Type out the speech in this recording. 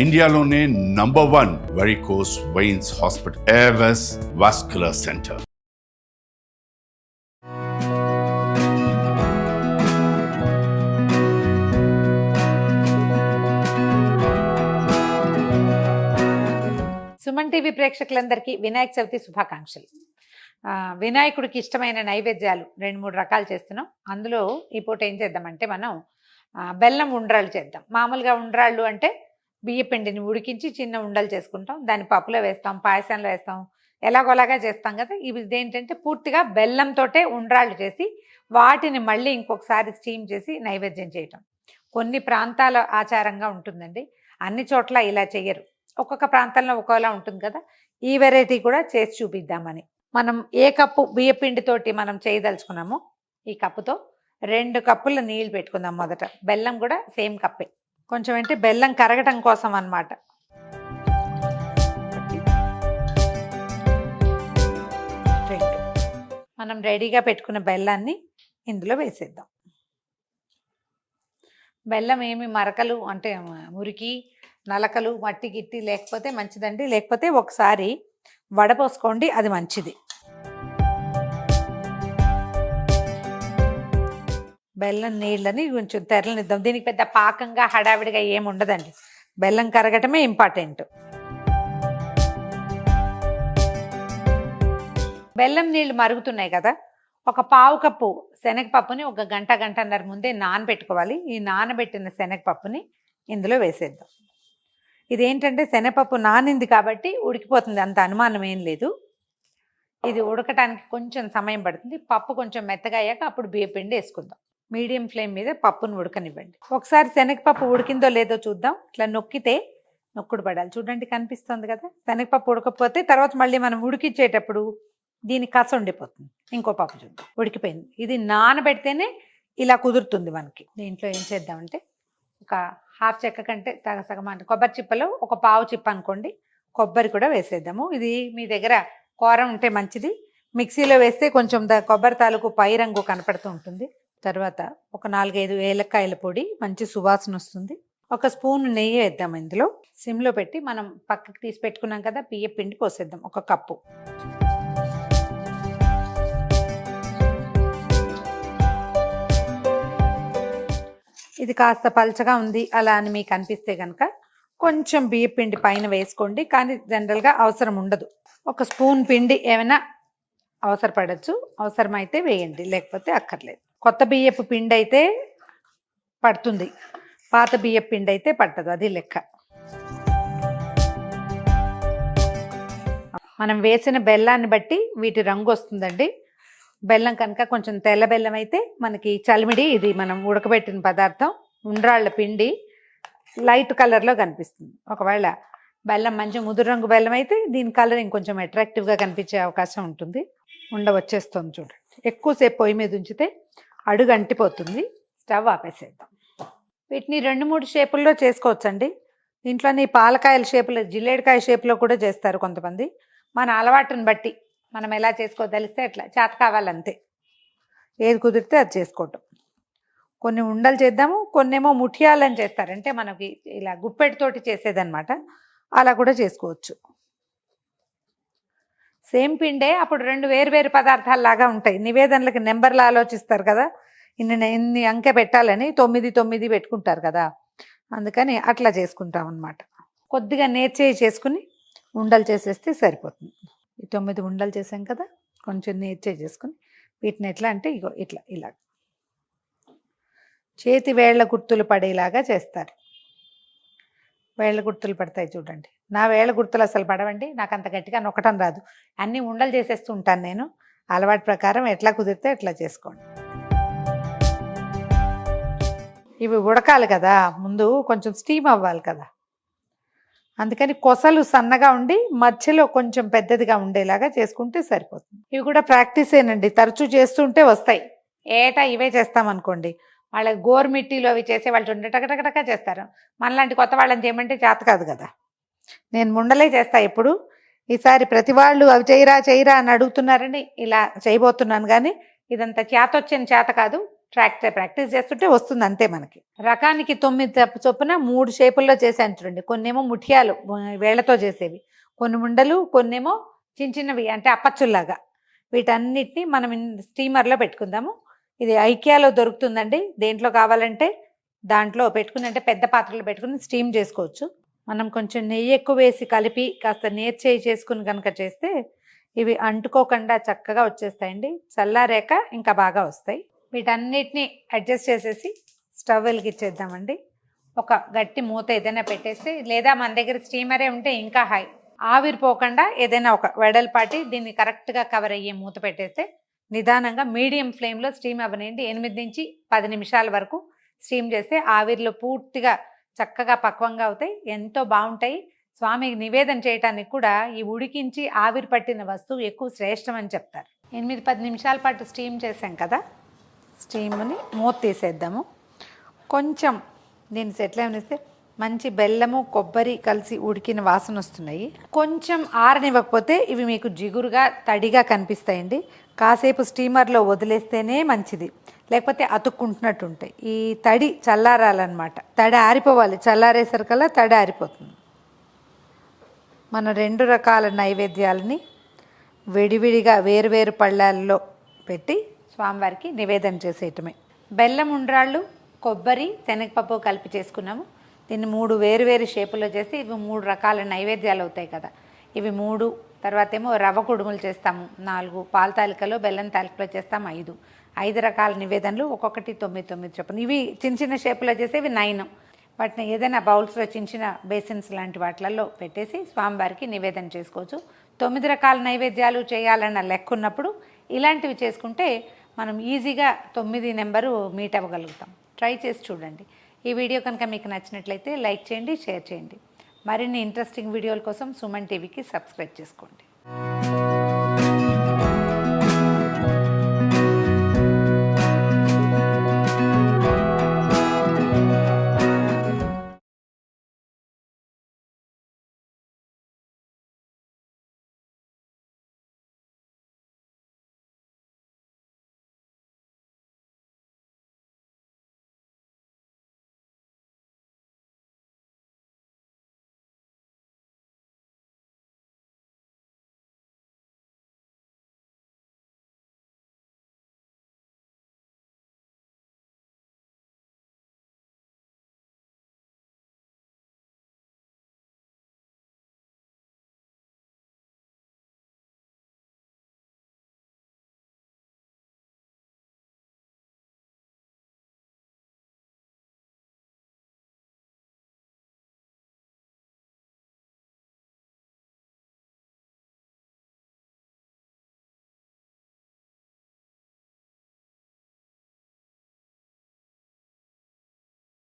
ఇండియాలోనే #1 varicose veins hospital Avis vascular centre. Suman TV ప్రేక్షకులందరికీ వినాయక చవితి శుభాకాంక్షలు. వినాయకుడికి ఇష్టమైన నైవేద్యాలు 2-3 రకాలు చేస్తున్నాం. అందులో ఈ పూట ఏం చేద్దామంటే మనం బెల్లం ఉండ్రాళ్ళు చేద్దాం. మామూలుగా ఉండ్రాళ్ళు అంటే బియ్య పిండిని ఉడికించి చిన్న ఉండలు చేసుకుంటాం, దాన్ని పప్పులో వేస్తాం, పాయసంలో వేస్తాం, ఎలాగోలాగా చేస్తాం కదా. ఇదేంటంటే పూర్తిగా బెల్లంతోటే ఉండ్రాళ్ళు చేసి వాటిని మళ్ళీ ఇంకొకసారి స్టీమ్ చేసి నైవేద్యం చేయటం. కొన్ని ప్రాంతాల ఆచారంగా ఉంటుందండి, అన్ని చోట్ల ఇలా చెయ్యరు, ఒక్కొక్క ప్రాంతంలో ఒక్కోలా ఉంటుంది కదా. ఈ వెరైటీ కూడా చేసి చూపిద్దామని మనం ఏ కప్పు బియ్య పిండితోటి మనం చేయదలుచుకున్నామో ఈ కప్పుతో 2 కప్పుల నీళ్ళు పెట్టుకుందాం. మొదట బెల్లం కూడా సేమ్ కప్పే, కొంచెం అంటే బెల్లం కరగటం కోసం అన్నమాట. మనం రెడీగా పెట్టుకున్న బెల్లాన్ని ఇందులో వేసేద్దాం. బెల్లం ఏమి మరకలు అంటే మురికి నలకలు మట్టి గిట్టి లేకపోతే మంచిదండి, లేకపోతే ఒకసారి వడపోసుకోండి, అది మంచిది. బెల్లం నీళ్ళని కొంచెం తెరలనిద్దాం. దీనికి పెద్ద పాకంగా హడావిడిగా ఏమి ఉండదండి, బెల్లం కరగటమే ఇంపార్టెంట్. బెల్లం నీళ్ళు మరుగుతున్నాయి కదా, ఒక పావు కప్పు శనగపప్పుని 1 గంటన్నర ముందే నానబెట్టుకోవాలి. ఈ నానబెట్టిన శనగపప్పుని ఇందులో వేసేద్దాం. ఇదేంటంటే శనగపప్పు నానింది కాబట్టి ఉడికిపోతుంది, అంత అనుమానం ఏం లేదు. ఇది ఉడకటానికి కొంచెం సమయం పడుతుంది. పప్పు కొంచెం మెత్తగా అయ్యాక అప్పుడు బియ్యపిండి వేసుకుందాం. మీడియం ఫ్లేమ్ మీద పప్పును ఉడకనివ్వండి. ఒకసారి శనగపప్పు ఉడికిందో లేదో చూద్దాం. ఇట్లా నొక్కితే నొక్కుడు పడాలి, చూడండి కనిపిస్తుంది కదా. శనగపప్పు ఉడకపోతే తర్వాత మళ్ళీ మనం ఉడికించేటప్పుడు దీని కస ఉండిపోతుంది. ఇంకో పప్పు చూద్దాం, ఉడికిపోయింది. ఇది నానబెడితేనే ఇలా కుదురుతుంది మనకి. దీంట్లో ఏం చేద్దామంటే ఒక ½ చెక్క కంటే సగం అంటే కొబ్బరి చిప్పలో ఒక పావు చిప్ప అనుకోండి కొబ్బరి కూడా వేసేద్దాము. ఇది మీ దగ్గర కూర ఉంటే మంచిది, మిక్సీలో వేస్తే కొంచెం కొబ్బరి తాలూకు పై రంగు కనపడుతూ ఉంటుంది. తర్వాత ఒక 4-5 ఏలక్కాయల పొడి, మంచి సువాసన వస్తుంది. 1 స్పూన్ నెయ్యి వేద్దాం ఇందులో. సిమ్లో పెట్టి మనం పక్కకి తీసి పెట్టుకున్నాం కదా బియ్య పిండి పోసేద్దాం 1 కప్పు. ఇది కాస్త పలచగా ఉంది అలా అని మీకు అనిపిస్తే కనుక కొంచెం బియ్య పిండి పైన వేసుకోండి, కానీ జనరల్గా అవసరం ఉండదు. 1 స్పూన్ పిండి ఏమైనా అవసరపడచ్చు, అవసరమైతే వేయండి, లేకపోతే అక్కర్లేదు. కొత్త బియ్యపు పిండి అయితే పడుతుంది, పాత బియ్యపు పిండి అయితే పట్టదు, అది లెక్క. మనం వేసిన బెల్లాన్ని బట్టి వీటి రంగు వస్తుందండి. బెల్లం కనుక కొంచెం తెల్ల బెల్లం అయితే మనకి చలిమిడి, ఇది మనం ఉడకబెట్టిన పదార్థం ఉండ్రాళ్ళ పిండి లైట్ కలర్లో కనిపిస్తుంది. ఒకవేళ బెల్లం మంచి ముదురు రంగు బెల్లం అయితే దీని కలర్ ఇంకొంచెం అట్రాక్టివ్గా కనిపించే అవకాశం ఉంటుంది. వచ్చేస్తుంది చూడండి. ఎక్కువసేపు పొయ్యి మీద ఉంచితే అడుగు అంటిపోతుంది. స్టవ్ ఆపేసేద్దాం. వీటిని 2-3 షేపుల్లో చేసుకోవచ్చండి. దీంట్లోని పాలకాయల షేపులో, జిల్లేడికాయ షేపులో కూడా చేస్తారు కొంతమంది. మన అలవాటుని బట్టి మనం ఎలా చేసుకోదలిస్తే అట్లా, చేత కావాలంతే, ఏది కుదిరితే అది చేసుకోవటం. కొన్ని ఉండలు చేద్దాము, కొన్నేమో ముఠియాలని చేస్తారు, అంటే మనకి ఇలా గుప్పెటితోటి చేసేదన్నమాట, అలా కూడా చేసుకోవచ్చు. సేమ్ పిండే, అప్పుడు 2 వేరు పదార్థాలు లాగా ఉంటాయి. నివేదనలకి నెంబర్లు ఆలోచిస్తారు కదా, ఇన్ని అంకె పెట్టాలని 9 పెట్టుకుంటారు కదా, అందుకని అట్లా చేసుకుంటాం అన్నమాట. కొద్దిగా చేసుకుని ఉండలు చేసేస్తే సరిపోతుంది. ఈ 9 ఉండలు చేసాం కదా, కొంచెం చేసుకుని వీటిని ఎట్లా అంటే ఇగో ఇలా చేతి వేళ్ల గుర్తులు పడేలాగా చేస్తారు. వేళ్ల గుర్తులు పడతాయి చూడండి. నా వేళ్ల గుర్తులు అసలు పడవండి, నాకు అంత గట్టిగా నొక్కటం రాదు. అన్నీ ఉండలు చేసేస్తూ ఉంటాను నేను. అలవాటు ప్రకారం ఎట్లా కుదిరితే అట్లా చేసుకోండి. ఇవి ఉడకాలి కదా, ముందు కొంచెం స్టీమ్ అవ్వాలి కదా, అందుకని కొసలు సన్నగా ఉండి మధ్యలో కొంచెం పెద్దదిగా ఉండేలాగా చేసుకుంటే సరిపోతుంది. ఇవి కూడా ప్రాక్టీసేనండి, తరచూ చేస్తుంటే వస్తాయి. ఏటా ఇవే చేస్తామనుకోండి, వాళ్ళకి గోరుమిట్టిలో అవి చేసే వాళ్ళు టకటకటక చేస్తారు. మనలాంటి కొత్త వాళ్ళని చేయమంటే చేత కాదు కదా. నేను ముండలే చేస్తా ఎప్పుడు. ఈసారి ప్రతి వాళ్ళు అవి చేయరా అని అడుగుతున్నారని ఇలా చేయబోతున్నాను, కానీ ఇదంతా చేత కాదు, ప్రాక్టీస్ చేస్తుంటే వస్తుంది అంతే. మనకి రకానికి 9 చొప్పున 3 షేపుల్లో చేశాను చూడండి. కొన్నేమో ముఠియాలు వేళ్లతో చేసేవి, కొన్ని ఉండలు, కొన్నేమో చిన్న చిన్నవి అంటే అప్పచ్చుల్లాగా. వీటన్నిటిని మనం స్టీమర్లో పెట్టుకుందాము. ఇది ఐకియాలో దొరుకుతుందండి. దేంట్లో కావాలంటే దాంట్లో పెట్టుకుని, అంటే పెద్ద పాత్రలో పెట్టుకుని స్టీమ్ చేసుకోవచ్చు. మనం కొంచెం నెయ్యి ఎక్కువ వేసి కలిపి కాస్త నేర్చేయి చేసుకుని కనుక చేస్తే ఇవి అంటుకోకుండా చక్కగా వచ్చేస్తాయండి. చల్లారాక ఇంకా బాగా వస్తాయి. వీటన్నిటిని అడ్జస్ట్ చేసేసి స్టవ్ వెలిగించేద్దామండి. ఒక గట్టి మూత ఏదైనా పెట్టేస్తే, లేదా మన దగ్గర స్టీమరే ఉంటే ఇంకా హై, ఆవిరిపోకుండా ఏదైనా ఒక వెడల్పాటి దీన్ని కరెక్ట్గా కవర్ అయ్యే మూత పెట్టేస్తే నిదానంగా మీడియం ఫ్లేమ్లో స్టీమ్ అవ్వనండి. 8 నుంచి 10 నిమిషాల వరకు స్టీమ్ చేస్తే ఆవిరిలో పూర్తిగా చక్కగా పక్వంగా అవుతాయి, ఎంతో బాగుంటాయి. స్వామికి నివేదన చేయడానికి కూడా ఈ ఉడికించి ఆవిరి పట్టిన వస్తువు ఎక్కువ శ్రేష్టం అని చెప్తారు. 8-10 నిమిషాల పాటు స్టీమ్ చేసాం కదా, స్టీమ్ని మూత తీసేద్దాము. కొంచెం దీన్ని సెటిల్ అవనిస్తే మంచి బెల్లము కొబ్బరి కలిసి ఉడికిన వాసన వస్తున్నాయి. కొంచెం ఆరనివ్వకపోతే ఇవి మీకు జిగురుగా తడిగా కనిపిస్తాయండి. కాసేపు స్టీమర్లో వదిలేస్తేనే మంచిది, లేకపోతే అతుక్కుంటున్నట్టు ఉంటాయి. ఈ తడి చల్లారాలన్నమాట, తడి ఆరిపోవాలి. చల్లారేసరికల్లా తడి ఆరిపోతుంది. మన 2 రకాల నైవేద్యాలని విడివిడిగా వేరువేరు పళ్ళాల్లో పెట్టి స్వామివారికి నివేదన చేసేయటమే. బెల్లం ఉండ్రాళ్ళు, కొబ్బరి, శనగపప్పు కలిపి చేసుకున్నాము. దీన్ని 3 వేరువేరు షేపుల్లో చేస్తే ఇవి 3 రకాల నైవేద్యాలు అవుతాయి కదా. ఇవి 3. తర్వాత ఏమో రవ్వ కుడుములు చేస్తాము 4, పాల తాలికలో బెల్లం తాలికలో చేస్తాము 5 రకాల నివేదనలు, ఒక్కొక్కటి 9 చొప్పున. ఇవి చిన్న చిన్న షేపులో చేసేవి 9. వాటిని ఏదైనా బౌల్స్లో చిన్న చిన్న బేసిన్స్ లాంటి వాటిలలో పెట్టేసి స్వామివారికి నివేదన చేసుకోవచ్చు. 9 రకాల నైవేద్యాలు చేయాలన్న లెక్క ఉన్నప్పుడు ఇలాంటివి చేసుకుంటే మనం ఈజీగా 9 నెంబరు మీట్ అవ్వగలుగుతాం. ట్రై చేసి చూడండి. ఈ వీడియో కనుక మీకు నచ్చినట్లయితే లైక్ చేయండి, షేర్ చేయండి. మరిన్ని ఇంట్రెస్టింగ్ వీడియోల కోసం సుమన్ టీవీకి సబ్స్క్రైబ్ చేసుకోండి.